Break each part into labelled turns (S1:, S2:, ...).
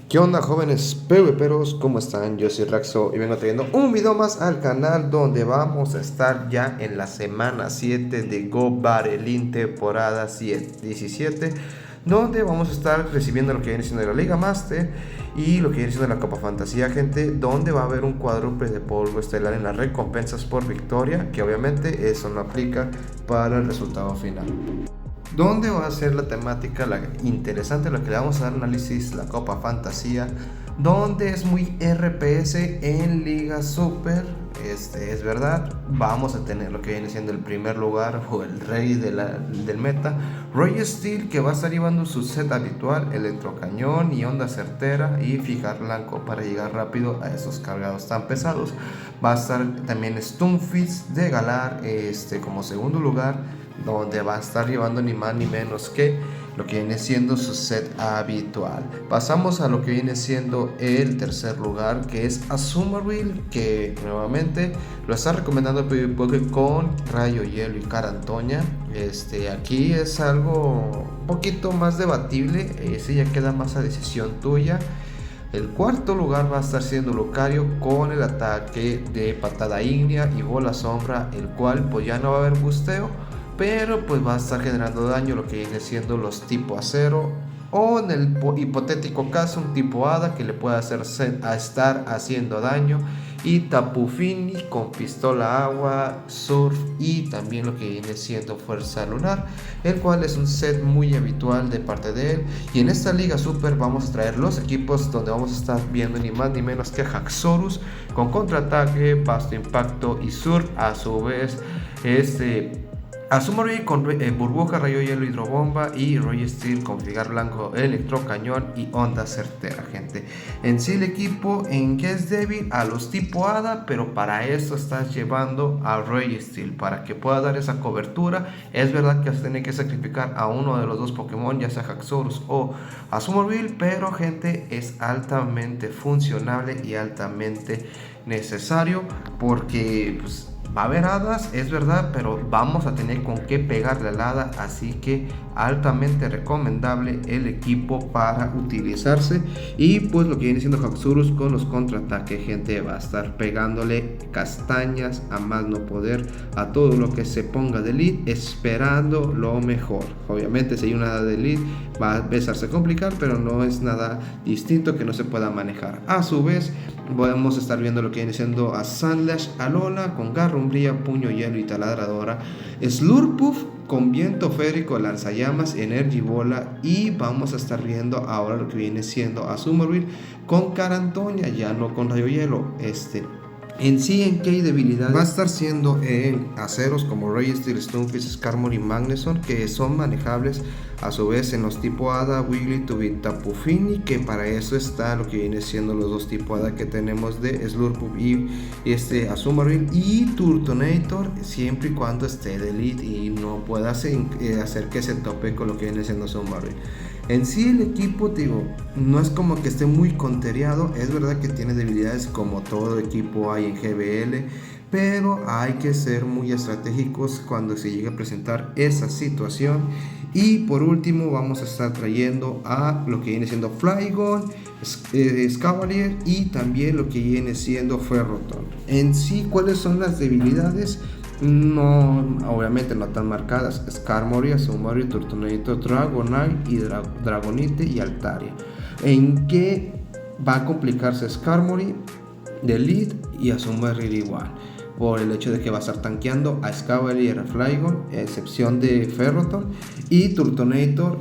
S1: ¿Qué onda, jóvenes PvPeros? ¿Cómo están? Yo soy Raxo y vengo trayendo un video más al canal donde vamos a estar ya en la semana 7 de Go Battle temporada 17, donde vamos a estar recibiendo lo que viene siendo la Liga Master y lo que viene siendo la Copa Fantasía, gente, donde va a haber un cuádruple de polvo estelar en las recompensas por victoria, que obviamente eso no aplica para el resultado final. ¿Dónde va a ser la temática la interesante, lo que le vamos a dar análisis, la Copa Fantasía, donde es muy RPS en Liga Super? Es verdad, vamos a tener lo que viene siendo el primer lugar o el rey del meta, Roy Steel, que va a estar llevando su set habitual, electrocañón y onda certera y fijar blanco para llegar rápido a esos cargados tan pesados. Va a estar también Stunfisk de Galar como segundo lugar, donde va a estar llevando ni más ni menos que lo que viene siendo su set habitual. Pasamos a lo que viene siendo el tercer lugar, que es Azumarill, que nuevamente lo está recomendando PvPoke con Rayo Hielo y Cara Antoña. Aquí es algo un poquito más debatible, ese ya queda más a decisión tuya. El cuarto lugar va a estar siendo Lucario con el ataque de patada ígnea y bola sombra, el cual pues ya no va a haber busteo, pero pues va a estar generando daño, lo que viene siendo los tipo acero, o en el hipotético caso un tipo hada que le puede hacer estar haciendo daño, y Tapu Fini con pistola agua, surf y también lo que viene siendo fuerza lunar, el cual es un set muy habitual de parte de él. Y en esta liga super vamos a traer los equipos donde vamos a estar viendo ni más ni menos que Haxorus con contraataque, vasto impacto y surf, a su vez Azumarill con burbuja, rayo hielo, hidrobomba, y Roy Steel con fijar blanco, electrocañón y onda certera, gente. En sí el equipo en que es débil a los tipo hada, pero para eso estás llevando a Roy Steel para que pueda dar esa cobertura. Es verdad que vas a tener que sacrificar a uno de los dos Pokémon, ya sea Haxorus o Azumarill, pero gente, es altamente funcionable y altamente necesario, porque pues, va a haber hadas, es verdad, pero vamos a tener con qué pegarle al hada, así que altamente recomendable el equipo para utilizarse. Y pues lo que viene siendo Haxorus con los contraataques, gente, va a estar pegándole castañas a más no poder a todo lo que se ponga de lead, esperando lo mejor. Obviamente si hay una hada de lead va a empezarse a complicar, pero no es nada distinto que no se pueda manejar. A su vez podemos estar viendo lo que viene siendo a Sandlash, Alola con garrumbría, puño hielo y taladradora, Slurpuff con viento férico, lanzallamas, energy bola, y vamos a estar viendo ahora lo que viene siendo a Azumarill con Cara Antoña, ya no con rayo hielo. En sí, en qué debilidades va a estar siendo en aceros como Ray Steel, Stunfisk, Skarmory y Magneson, que son manejables a su vez en los tipo hada, Wigglytuff, Tapu Fini, que para eso está lo que viene siendo los dos tipo hada que tenemos de Slurpuff y Azumarill, y Turtonator, siempre y cuando esté de lead y no pueda hacer que se tope con lo que viene siendo Azumarill. En sí el equipo, digo, no es como que esté muy conteriado, es verdad que tiene debilidades como todo equipo hay en GBL, pero hay que ser muy estratégicos cuando se llegue a presentar esa situación. Y por último vamos a estar trayendo a lo que viene siendo Flygon, Escavalier y también lo que viene siendo Ferrothorn. En sí, ¿cuáles son las debilidades? No, obviamente no tan marcadas. Skarmory, Azumarill, Turtonator, Dragonite y Dragonite y Altaria. ¿En qué va a complicarse Skarmory? De lead, y Azumarill igual, por el hecho de que va a estar tanqueando a Escavalier y a Flygon, excepción de Ferrothorn. Y Turtonator,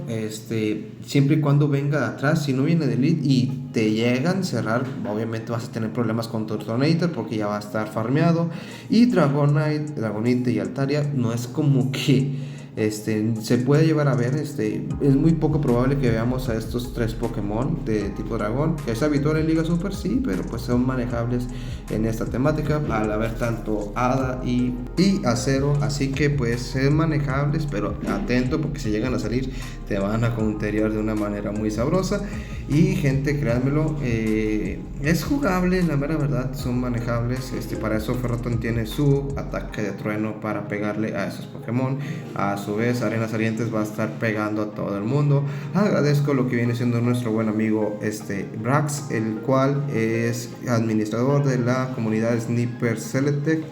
S1: siempre y cuando venga de atrás, si no viene de lead y te llegan a cerrar, obviamente vas a tener problemas con Turtonator porque ya va a estar farmeado. Y Dragonite, Dragonite y Altaria no es como que se puede llevar a ver, es muy poco probable que veamos a estos tres Pokémon de tipo dragón. Es habitual en Liga Super, sí, pero pues son manejables en esta temática al haber tanto hada y acero, así que pues son manejables, pero atento porque si llegan a salir te van a counterear de una manera muy sabrosa. Y gente, créanmelo, es jugable, la mera verdad, son manejables. Para eso Ferroton tiene su ataque de trueno para pegarle a esos Pokémon. A su vez, Arenas Ardientes va a estar pegando a todo el mundo. Agradezco lo que viene siendo nuestro buen amigo Brax, el cual es administrador de la comunidad Sniper Selectech,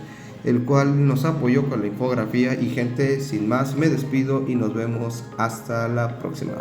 S1: el cual nos apoyó con la infografía. Y gente, sin más, me despido y nos vemos hasta la próxima.